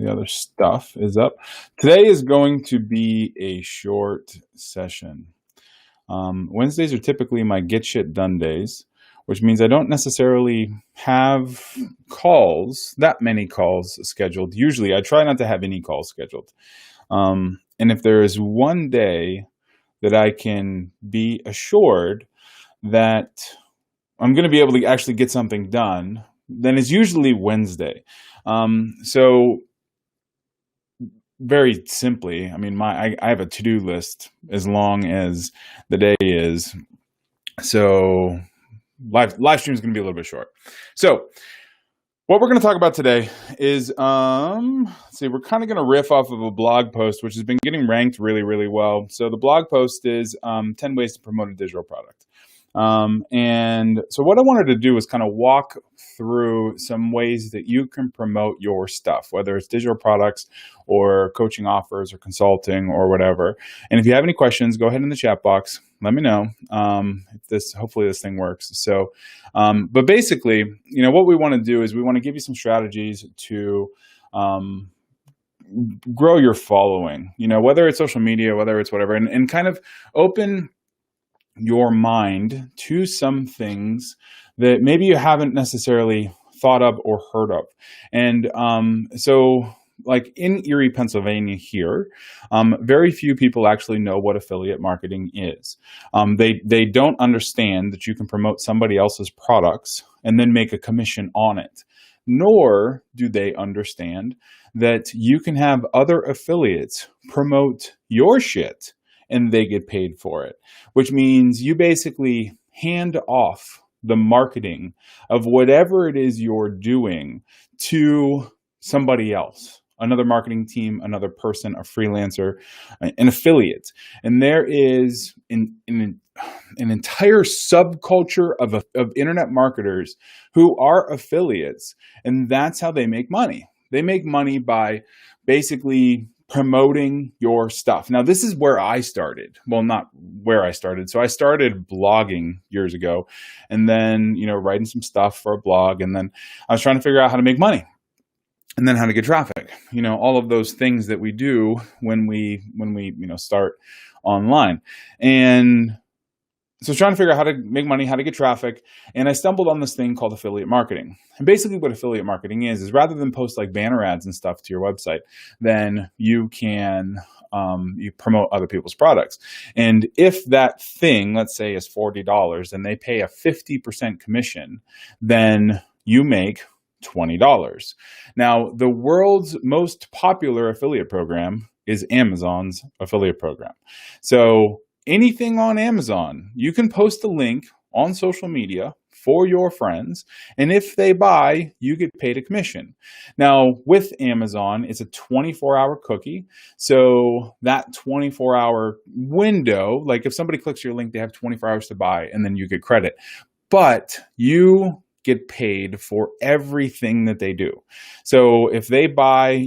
the other stuff is up. Today is going to be a short session. Wednesdays are typically my get shit done days, which means I don't necessarily have that many calls scheduled. Usually I try not to have any calls scheduled. And if there is one day that I can be assured that I'm going to be able to actually get something done, then it's usually Wednesday. So very simply, I mean, I have a to-do list as long as the day is. So live stream is going to be a little bit short. So what we're going to talk about today is, let's see, we're kind of going to riff off of a blog post, which has been getting ranked really, really well. So the blog post is 10 ways to promote a digital product. And so what I wanted to do is kind of walk through some ways that you can promote your stuff, whether it's digital products or coaching offers or consulting or whatever. And if you have any questions, go ahead in the chat box. Let me know. Hopefully this thing works. So, but basically, what we want to do is we want to give you some strategies to, grow your following, whether it's social media, whether it's whatever, and kind of open your mind to some things that maybe you haven't necessarily thought of or heard of. And so like in Erie, Pennsylvania here, very few people actually know what affiliate marketing is. They don't understand that you can promote somebody else's products and then make a commission on it. Nor do they understand that you can have other affiliates promote your shit and they get paid for it, which means you basically hand off the marketing of whatever it is you're doing to somebody else, another marketing team, another person, a freelancer, an affiliate. And there is an entire subculture of internet marketers who are affiliates, and that's how they make money. They make money by basically promoting your stuff. Now, this is where I started. Well, not where I started. So I started blogging years ago and then, writing some stuff for a blog. And then I was trying to figure out how to make money and then how to get traffic, all of those things that we do when we start online. And so trying to figure out how to make money, how to get traffic. And I stumbled on this thing called affiliate marketing. And basically what affiliate marketing is rather than post like banner ads and stuff to your website, then you can you promote other people's products. And if that thing, let's say, is $40 and they pay a 50% commission, then you make $20. Now, the world's most popular affiliate program is Amazon's affiliate program. So anything on Amazon, you can post a link on social media for your friends, and if they buy, you get paid a commission. Now, with Amazon, it's a 24-hour cookie, so that 24-hour window, like if somebody clicks your link, they have 24 hours to buy, and then you get credit. But you get paid for everything that they do. So if they buy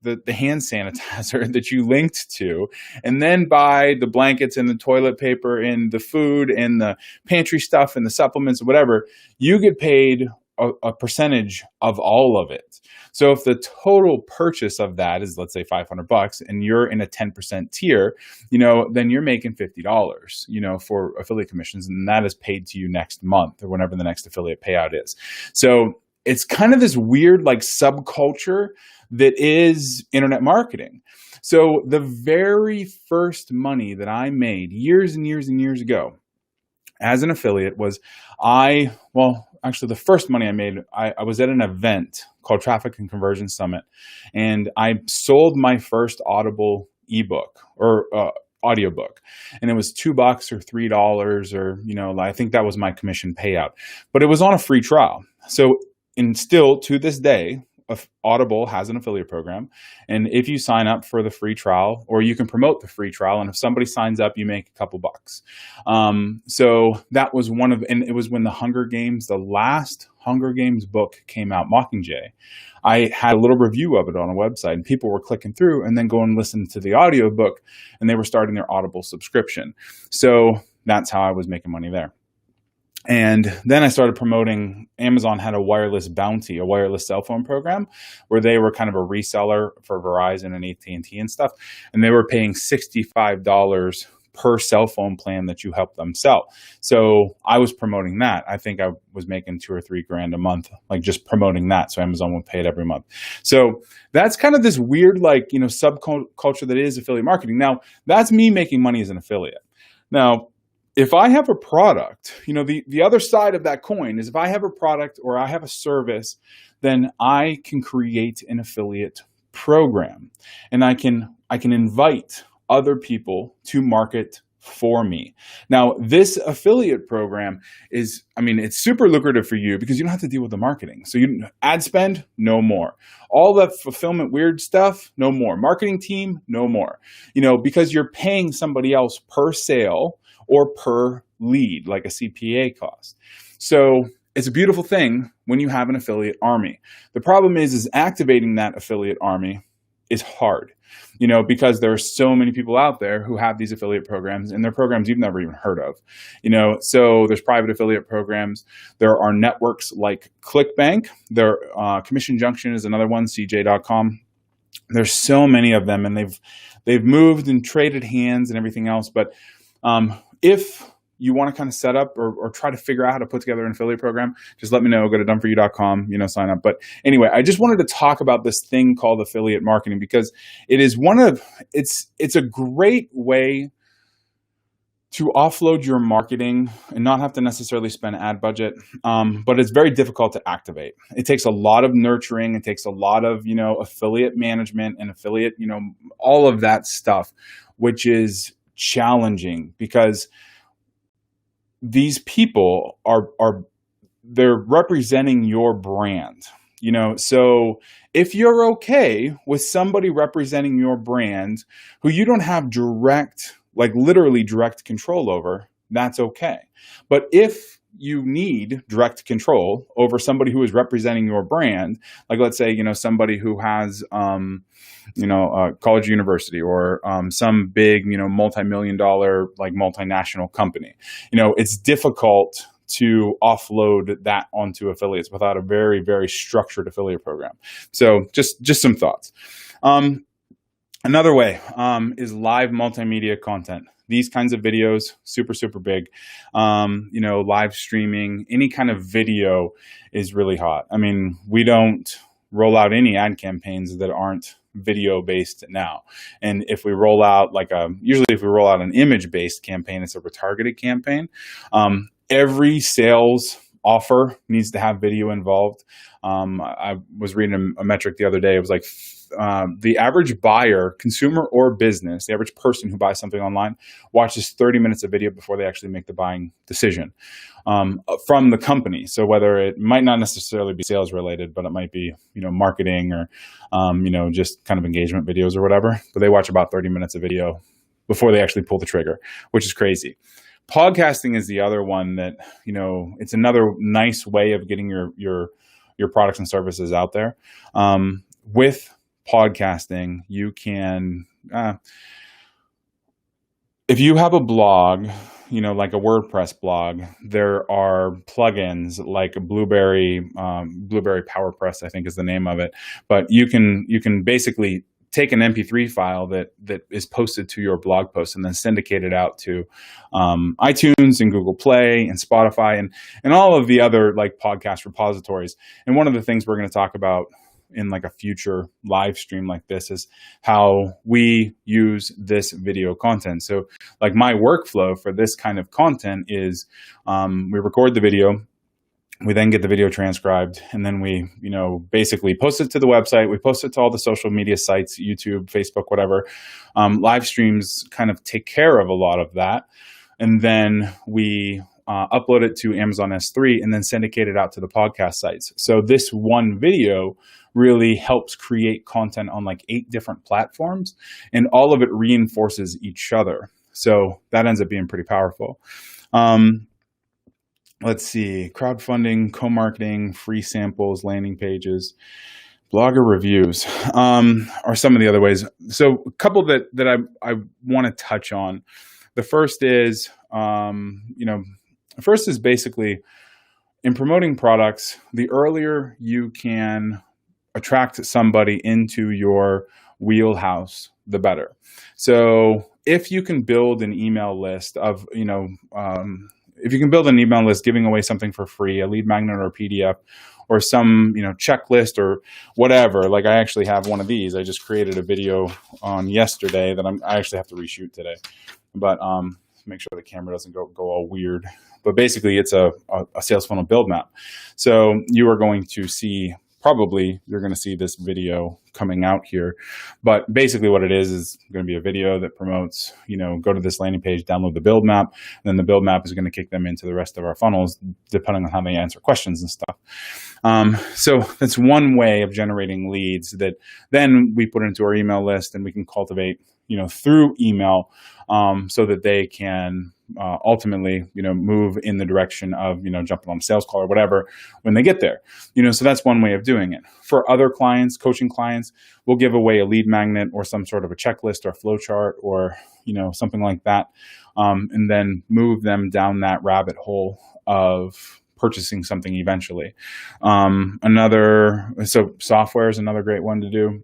the hand sanitizer that you linked to, and then buy the blankets and the toilet paper and the food and the pantry stuff and the supplements and whatever, you get paid a percentage of all of it. So if the total purchase of that is, let's say, $500 and you're in a 10% tier, then you're making $50, for affiliate commissions. And that is paid to you next month or whenever the next affiliate payout is. So it's kind of this weird like subculture that is internet marketing. So the very first money that I made years and years and years ago as an affiliate was actually the first money I made, I was at an event called Traffic and Conversion Summit, and I sold my first Audible ebook or audiobook, and it was $2 or $3 or, I think that was my commission payout, but it was on a free trial. So, and still to this day, Audible has an affiliate program. And if you sign up for the free trial, or you can promote the free trial, and if somebody signs up, you make a couple bucks. So that was and it was when the last Hunger Games book came out, Mockingjay. I had a little review of it on a website, and people were clicking through and then going and listening to the audio book, and they were starting their Audible subscription. So that's how I was making money there. And then I started promoting. Amazon had a wireless bounty, a wireless cell phone program, where they were kind of a reseller for Verizon and AT&T and stuff. And they were paying $65 per cell phone plan that you help them sell. So I was promoting that. I think I was making $2 or $3 grand a month, like just promoting that. So Amazon would pay it every month. So that's kind of this weird, like, subculture that is affiliate marketing. Now, that's me making money as an affiliate. Now, if I have a product, the other side of that coin is if I have a product or I have a service, then I can create an affiliate program, and I can invite other people to market for me. Now, this affiliate program is, it's super lucrative for you because you don't have to deal with the marketing. So ad spend, no more. All the fulfillment weird stuff, no more. Marketing team, no more. Because you're paying somebody else per sale or per lead, like a CPA cost. So it's a beautiful thing when you have an affiliate army. The problem is activating that affiliate army is hard, because there are so many people out there who have these affiliate programs, and they're programs you've never even heard of. So there's private affiliate programs. There are networks like ClickBank. Commission Junction is another one, CJ.com. There's so many of them, and they've moved and traded hands and everything else. But if you want to kind of set up or try to figure out how to put together an affiliate program, just let me know. Go to doneforyou.com, sign up. But anyway, I just wanted to talk about this thing called affiliate marketing because it is it's a great way to offload your marketing and not have to necessarily spend ad budget. But it's very difficult to activate. It takes a lot of nurturing. It takes a lot of, affiliate management and affiliate, all of that stuff, which is challenging because these people they're representing your brand, so if you're okay with somebody representing your brand who you don't have literally direct control over, that's okay. But if you need direct control over somebody who is representing your brand, like let's say, somebody who has, a college, university, or some big, multi-million dollar, like multinational company, it's difficult to offload that onto affiliates without a very, very structured affiliate program. So just some thoughts. Another way is live multimedia content. These kinds of videos, super, super big. Live streaming, any kind of video is really hot. We don't roll out any ad campaigns that aren't video based now. And if we roll out usually if we roll out an image based campaign, it's a retargeted campaign. Every sales offer needs to have video involved. I was reading a metric the other day. It was like the average buyer, consumer or business, the average person who buys something online watches 30 minutes of video before they actually make the buying decision from the company. So whether it might not necessarily be sales related, but it might be, marketing or, just kind of engagement videos or whatever, but they watch about 30 minutes of video before they actually pull the trigger, which is crazy. Podcasting is the other one that, it's another nice way of getting your products and services out there. With podcasting, you can, if you have a blog, like a WordPress blog, there are plugins like Blueberry PowerPress, I think is the name of it. But you can basically take an MP3 file that is posted to your blog post and then syndicate it out to iTunes and Google Play and Spotify and all of the other like podcast repositories. And one of the things we're going to talk about in like a future live stream like this is how we use this video content. So like my workflow for this kind of content is we record the video. We then get the video transcribed, and then we, basically post it to the website. We post it to all the social media sites, YouTube, Facebook, whatever. Live streams kind of take care of a lot of that. And then we upload it to Amazon S3 and then syndicate it out to the podcast sites. So this one video really helps create content on like 8 different platforms, and all of it reinforces each other. So that ends up being pretty powerful. Let's see, crowdfunding, co-marketing, free samples, landing pages, blogger reviews are some of the other ways. So a couple that I want to touch on. The first is, First is basically in promoting products, the earlier you can attract somebody into your wheelhouse, the better. So if you can build an email list of, if you can build an email list giving away something for free, a lead magnet or a PDF, or some, checklist or whatever. Like I actually have one of these. I just created a video on yesterday that I actually have to reshoot today, but make sure the camera doesn't go all weird. But basically, it's a sales funnel build map. So you are going to see, probably you're going to see this video coming out here. But basically what it is going to be a video that promotes, go to this landing page, download the build map, and then the build map is going to kick them into the rest of our funnels, depending on how they answer questions and stuff. So that's one way of generating leads that then we put into our email list, and we can cultivate, through email, so that they can ultimately, move in the direction of, jumping on a sales call or whatever when they get there. So that's one way of doing it. For other clients, coaching clients, we'll give away a lead magnet or some sort of a checklist or flow chart or, something like that, and then move them down that rabbit hole of purchasing something eventually. So software is another great one to do.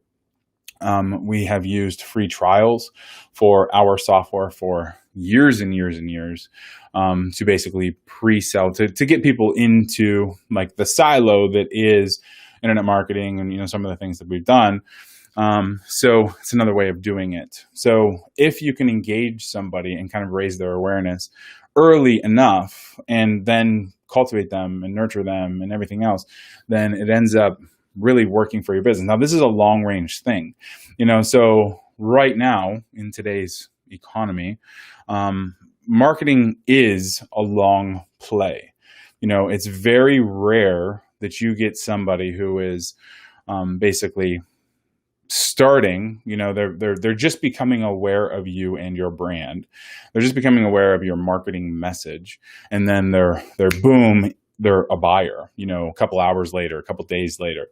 We have used free trials for our software for years and years and years, to basically pre-sell, to get people into like the silo that is internet marketing and, some of the things that we've done. So it's another way of doing it. So if you can engage somebody and kind of raise their awareness early enough and then cultivate them and nurture them and everything else, then it ends up really working for your business. Now, this is a long range thing, so right now in today's economy, marketing is a long play. It's very rare that you get somebody who is basically starting, they're just becoming aware of you and your brand. They're just becoming aware of your marketing message. And then they're boom, they're a buyer, a couple hours later, a couple days later,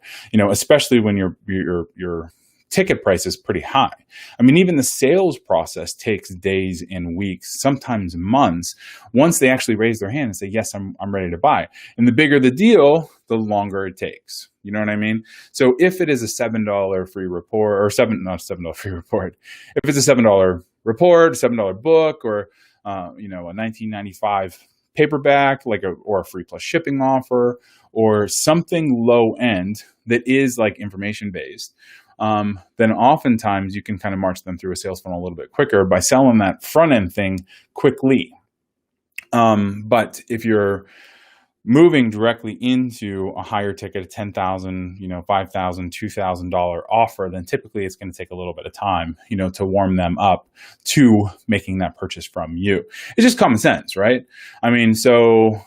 especially when your ticket price is pretty high. I mean, even the sales process takes days and weeks, sometimes months, once they actually raise their hand and say, yes, I'm ready to buy. And the bigger the deal, the longer it takes. You know what I mean? So if it is a $7 free report, or not $7 free report, if it's a $7 report, $7 book, or a $19.95 paperback, or a free plus shipping offer, or something low end that is like information based, then oftentimes you can kind of march them through a sales funnel a little bit quicker by selling that front end thing quickly. But if you're moving directly into a higher ticket, a $10,000, $5,000, $2,000 offer, then typically it's going to take a little bit of time, to warm them up to making that purchase from you. It's just common sense, right? I mean, so,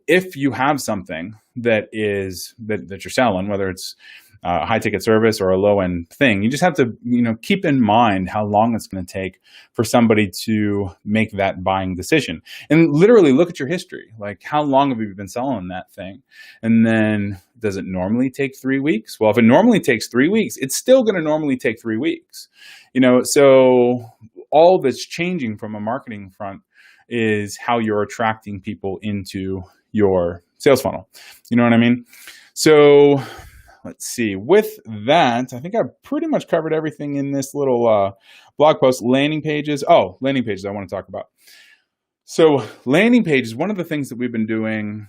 if you have something that you're selling, whether it's a high ticket service or a low end thing, you just have to, keep in mind how long it's going to take for somebody to make that buying decision, and literally look at your history. Like, how long have you been selling that thing? And then, does it normally take 3 weeks? Well, if it normally takes 3 weeks, it's still going to normally take 3 weeks, so all that's changing from a marketing front is how you're attracting people into your sales funnel. You know what I mean? So let's see. With that, I think I've pretty much covered everything in this little blog post. Landing pages I want to talk about. So landing pages, one of the things that we've been doing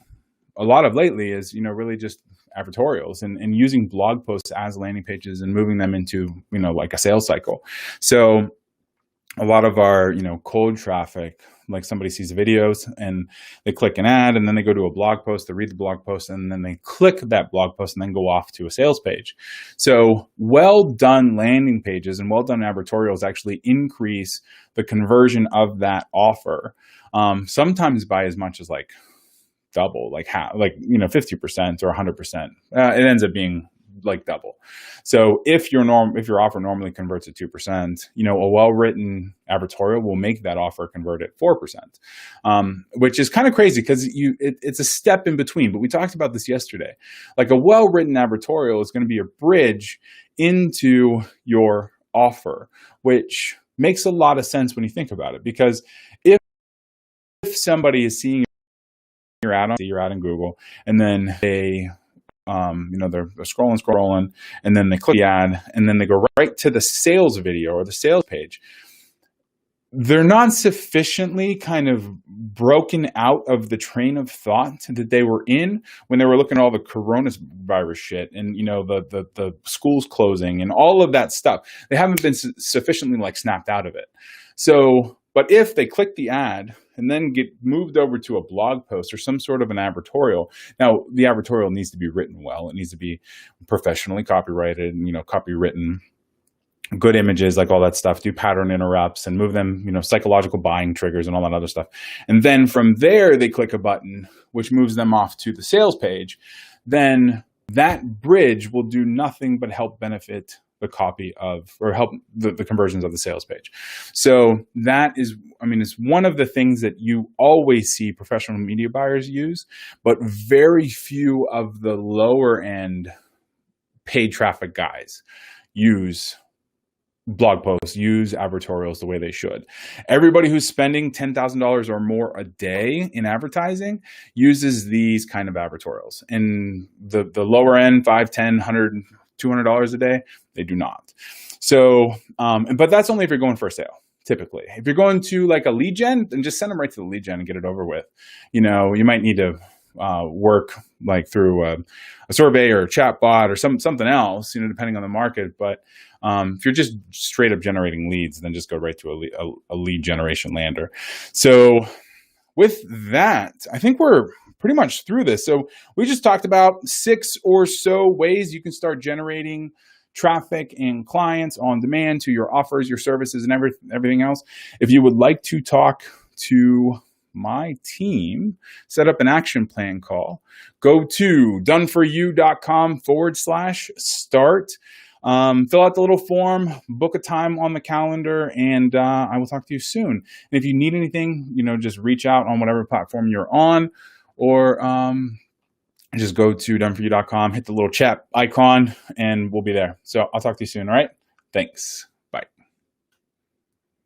a lot of lately is, really just advertorials and using blog posts as landing pages and moving them into, like a sales cycle. So a lot of our, cold traffic, like somebody sees the videos and they click an ad and then they go to a blog post, they read the blog post, and then they click that blog post and then go off to a sales page. So well done landing pages and well done advertorials actually increase the conversion of that offer, sometimes by as much as like double, like half, 50% or 100%. It ends up being like double. So if your offer normally converts at 2%, a well-written advertorial will make that offer convert at 4%, which is kind of crazy because it's a step in between. But we talked about this yesterday. Like, a well-written advertorial is going to be a bridge into your offer, which makes a lot of sense when you think about it. Because if somebody is seeing your ad on, see your ad in Google, and then they're scrolling, and then they click the ad, and then they go right to the sales video or the sales page. They're not sufficiently kind of broken out of the train of thought that they were in when they were looking at all the coronavirus shit and, the schools closing and all of that stuff. They haven't been sufficiently snapped out of it. So, but if they click the ad and then get moved over to a blog post or some sort of an advertorial, now the advertorial needs to be written well. It needs to be professionally copyrighted and, copywritten, good images, like all that stuff, do pattern interrupts and move them, psychological buying triggers and all that other stuff. And then from there, they click a button, which moves them off to the sales page. Then that bridge will do nothing but help benefit the copy or help the conversions of the sales page. So that is, it's one of the things that you always see professional media buyers use, but very few of the lower end paid traffic guys use blog posts, use advertorials the way they should. Everybody who's spending $10,000 or more a day in advertising uses these kind of advertorials. And the lower end, $5, $10, $100, $200 a day, they do not. So, but that's only if you're going for a sale. Typically, if you're going to a lead gen, then just send them right to the lead gen and get it over with. You might need to work through a survey or a chat bot or something else, depending on the market. But if you're just straight up generating leads, then just go right to a lead generation lander. So with that, I think we're pretty much through this. So we just talked about 6 or so ways you can start generating traffic and clients on demand to your offers, your services, and everything else. If you would like to talk to my team, set up an action plan call, go to doneforyou.com/start. Fill out the little form, book a time on the calendar, and I will talk to you soon. And if you need anything, just reach out on whatever platform you're on, or just go to doneforyou.com, hit the little chat icon, and we'll be there. So I'll talk to you soon. All right. Thanks.